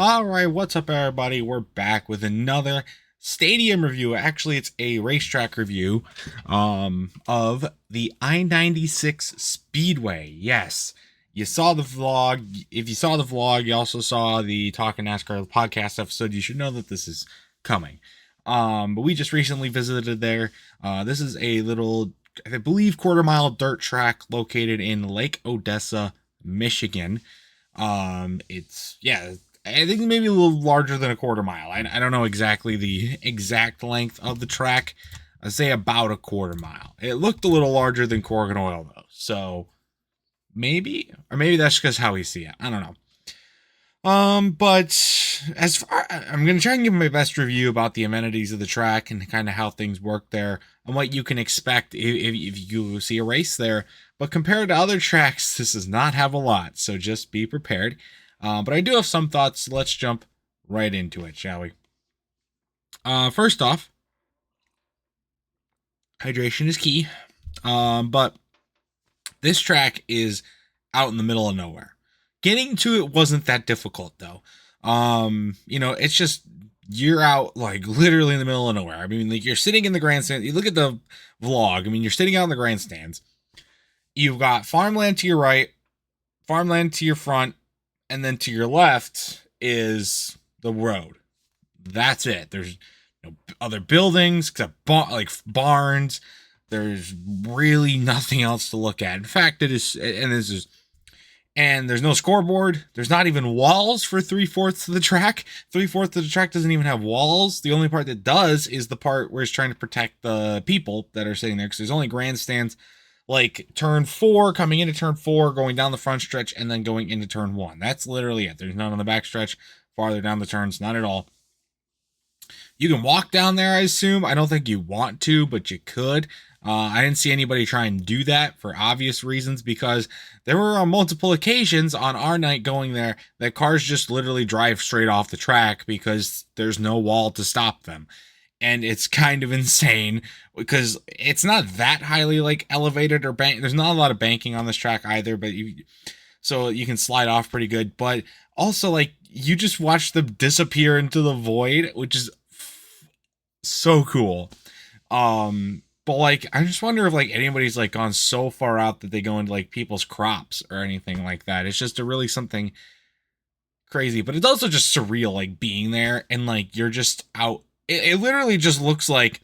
All right, what's up, everybody? We're back with another stadium review. Actually, it's a racetrack review of the I-96 Speedway. Yes, you saw the vlog. If you saw the vlog, you also saw the Talking NASCAR podcast episode. You should know that this is coming. But we just recently visited there. This is a little, I believe, quarter-mile dirt track located in Lake Odessa, Michigan. I think maybe a little larger than a quarter mile. I don't know exactly the exact length of the track. I'd say about a quarter mile. It looked a little larger than Cork and Oil, though. So maybe that's just how we see it. I don't know. But as far, I'm going to try and give my best review about the amenities of the track and kind of how things work there and what you can expect if you see a race there. But compared to other tracks, this does not have a lot. So just be prepared. But I do have some thoughts. So let's jump right into it, shall we? First off, hydration is key. But this track is out in the middle of nowhere. Getting to it wasn't that difficult, though. It's just you're out like literally in the middle of nowhere. I mean, like you're sitting in the grandstand. You look at the vlog. I mean, you're sitting out in the grandstands. You've got farmland to your right, farmland to your front, and then to your left is the road. That's it. There's no other buildings except like barns. There's really nothing else to look at. In fact, and there's no scoreboard. There's not even walls for 3/4 of the track. 3/4 of the track doesn't even have walls. The only part that does is the part where it's trying to protect the people that are sitting there, because there's only grandstands like turn 4, coming into turn 4, going down the front stretch, and then going into turn 1. That's literally it. There's none on the back stretch, farther down the turns, not at all. You can walk down there, I assume. I don't think you want to, but you could. I didn't see anybody try and do that for obvious reasons, because there were on multiple occasions on our night going there that cars just literally drive straight off the track because there's no wall to stop them. And it's kind of insane because it's not that highly like elevated or bank. There's not a lot of banking on this track either, but so you can slide off pretty good. But also, like, you just watch them disappear into the void, which is so cool. But like, I just wonder if like anybody's like gone so far out that they go into like people's crops or anything like that. It's just really something crazy, but it's also just surreal, like being there and like you're just out. It literally just looks like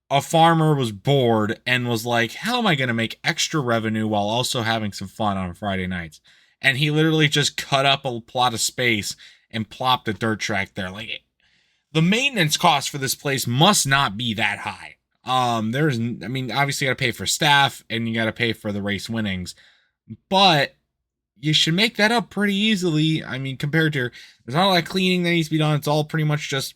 a farmer was bored and was like, how am I going to make extra revenue while also having some fun on Friday nights? And he literally just cut up a plot of space and plopped a dirt track there. Like, the maintenance cost for this place must not be that high. Obviously you got to pay for staff and you got to pay for the race winnings, but you should make that up pretty easily. I mean, compared to, there's not a lot of cleaning that needs to be done. It's all pretty much just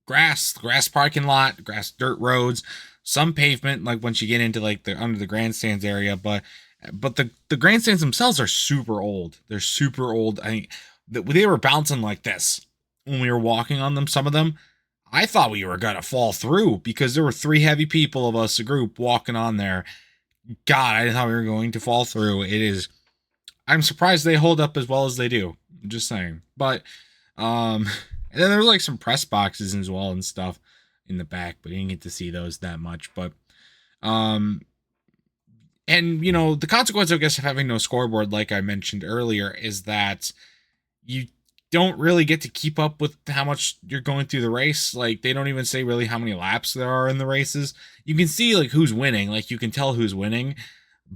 grass parking lot, grass dirt roads, some pavement like once you get into like the under the grandstands area, but the grandstands themselves are super old. They're super old. I think they were bouncing like this when we were walking on them. Some of them, I thought we were gonna fall through because there were 3 heavy people of us, a group, walking on there. God, I thought we were going to fall through. I'm surprised they hold up as well as they do. I'm just saying. But and then there were like some press boxes as well and stuff in the back, but you didn't get to see those that much. But, and the consequence, I guess, of having no scoreboard, like I mentioned earlier, is that you don't really get to keep up with how much you're going through the race. Like, they don't even say really how many laps there are in the races. You can see like who's winning, like you can tell who's winning,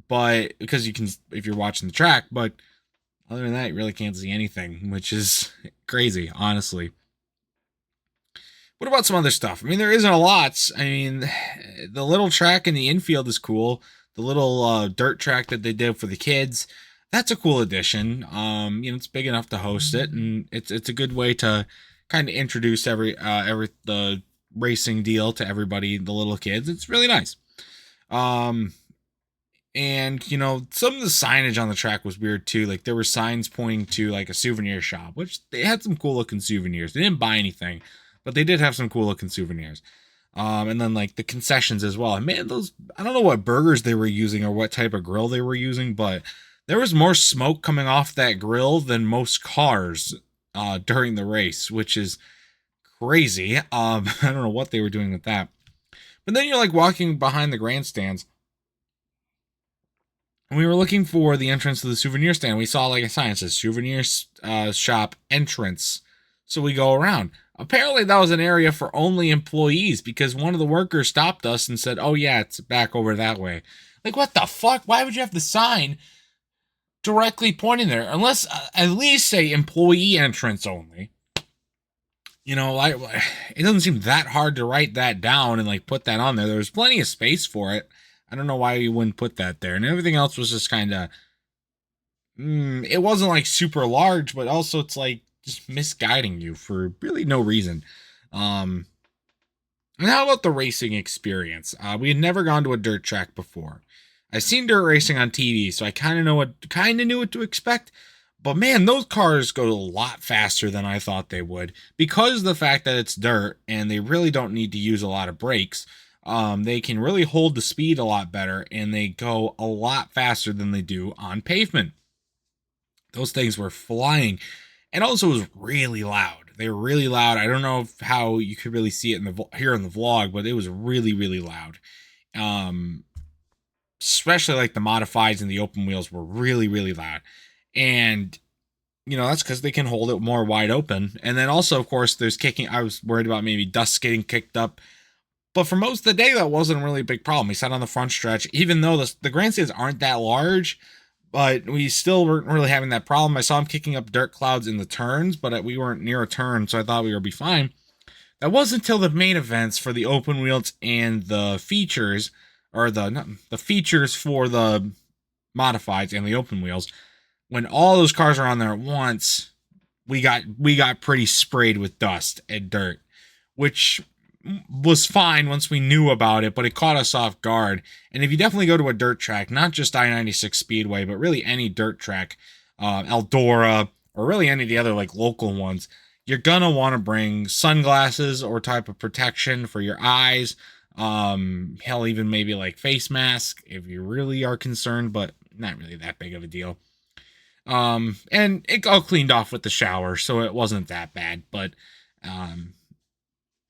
but because you can, if you're watching the track, but other than that, you really can't see anything, which is crazy, honestly. What about some other stuff? I mean, there isn't a lot. I mean, the little track in the infield is cool. The little dirt track that they did for the kids, that's a cool addition. It's big enough to host it, and it's a good way to kind of introduce the racing deal to everybody, the little kids. It's really nice. And some of the signage on the track was weird too. Like there were signs pointing to like a souvenir shop, which they had some cool looking souvenirs. They didn't buy anything, but they did have some cool looking souvenirs. And then like the concessions as well. And man, I don't know what burgers they were using or what type of grill they were using, but there was more smoke coming off that grill than most cars. during the race, which is crazy. I don't know what they were doing with that. But then you're like walking behind the grandstands, and we were looking for the entrance to the souvenir stand. We saw like a sign that says souvenir shop entrance. So we go around. Apparently that was an area for only employees, because one of the workers stopped us and said, oh yeah, it's back over that way. Like, what the fuck? Why would you have the sign directly pointing there? Unless at least say employee entrance only. You know, it doesn't seem that hard to write that down and like put that on there. There was plenty of space for it. I don't know why you wouldn't put that there. And everything else was just kind of, it wasn't like super large, but also it's like just misguiding you for really no reason. And how about the racing experience? We had never gone to a dirt track before. I've seen dirt racing on TV, so I kind of knew what to expect. But man, those cars go a lot faster than I thought they would, because of the fact that it's dirt and they really don't need to use a lot of brakes. They can really hold the speed a lot better, and they go a lot faster than they do on pavement. Those things were flying, and also it was really loud. They were really loud. I don't know how you could really see it here in the vlog, but it was really, really loud. Especially like the modifieds and the open wheels were really, really loud. And, you know, that's because they can hold it more wide open. And then also, of course, there's kicking. I was worried about maybe dust getting kicked up. But for most of the day, that wasn't really a big problem. We sat on the front stretch, even though the grandstands aren't that large. But we still weren't really having that problem. I saw him kicking up dirt clouds in the turns, but we weren't near a turn, so I thought we would be fine. That wasn't until the main events for the open wheels and the features, or the features for the modifieds and the open wheels. When all those cars are on there at once, we got pretty sprayed with dust and dirt, which was fine once we knew about it, but it caught us off guard. And if you definitely go to a dirt track, not just I-96 Speedway, but really any dirt track, Eldora, or really any of the other like local ones, you're gonna want to bring sunglasses or type of protection for your eyes. Hell, even maybe like face mask if you really are concerned, but not really that big of a deal. And it all cleaned off with the shower, so it wasn't that bad, but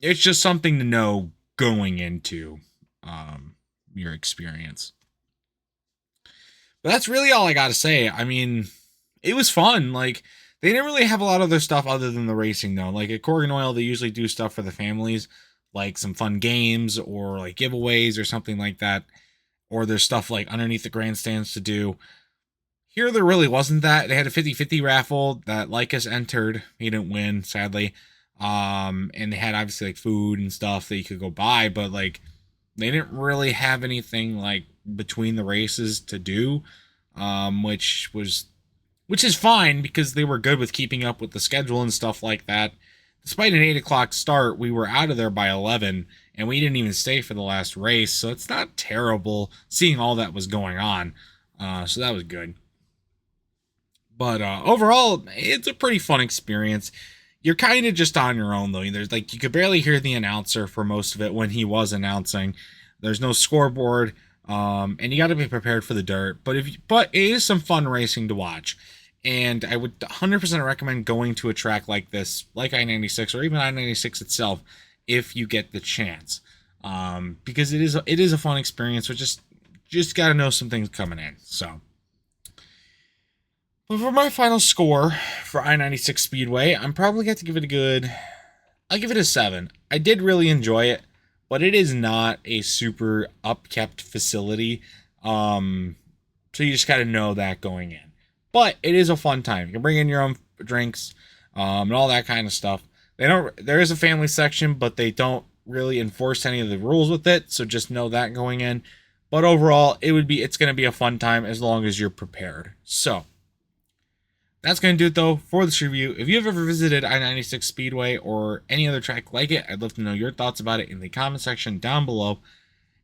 it's just something to know going into your experience. But that's really all I got to say. I mean, it was fun. Like, they didn't really have a lot of their stuff other than the racing, though. Like, at Corgan Oil, they usually do stuff for the families, like some fun games or like giveaways or something like that. Or there's stuff like underneath the grandstands to do. Here, there really wasn't that. They had a 50-50 raffle that Likus entered. He didn't win, sadly. And they had obviously like food and stuff that you could go buy, but like they didn't really have anything like between the races to do, which is fine because they were good with keeping up with the schedule and stuff like that. Despite an 8 o'clock start, we were out of there by 11, and we didn't even stay for the last race, so it's not terrible seeing all that was going on. So that was good. But overall, it's a pretty fun experience. You're kind of just on your own, though. There's like, you could barely hear the announcer for most of it when he was announcing. There's no scoreboard, and you got to be prepared for the dirt. But it is some fun racing to watch, and I would 100% recommend going to a track like this, like I-96 or even I-96 itself, if you get the chance, because it is a fun experience. But just got to know some things coming in. So. But for my final score for I-96 Speedway, I'm probably going to give it I'll give it a 7. I did really enjoy it, but it is not a super upkept facility. So you just got to know that going in. But it is a fun time. You can bring in your own drinks, and all that kind of stuff. There is a family section, but they don't really enforce any of the rules with it, so just know that going in. But overall, it's going to be a fun time as long as you're prepared. So that's going to do it, though, for this review. If you've ever visited I-96 Speedway or any other track like it, I'd love to know your thoughts about it in the comment section down below.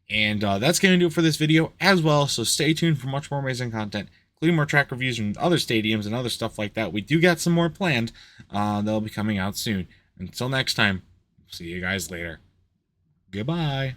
And that's going to do it for this video as well, so stay tuned for much more amazing content, including more track reviews from other stadiums and other stuff like that. We do got some more planned. They'll be coming out soon. Until next time, see you guys later. Goodbye.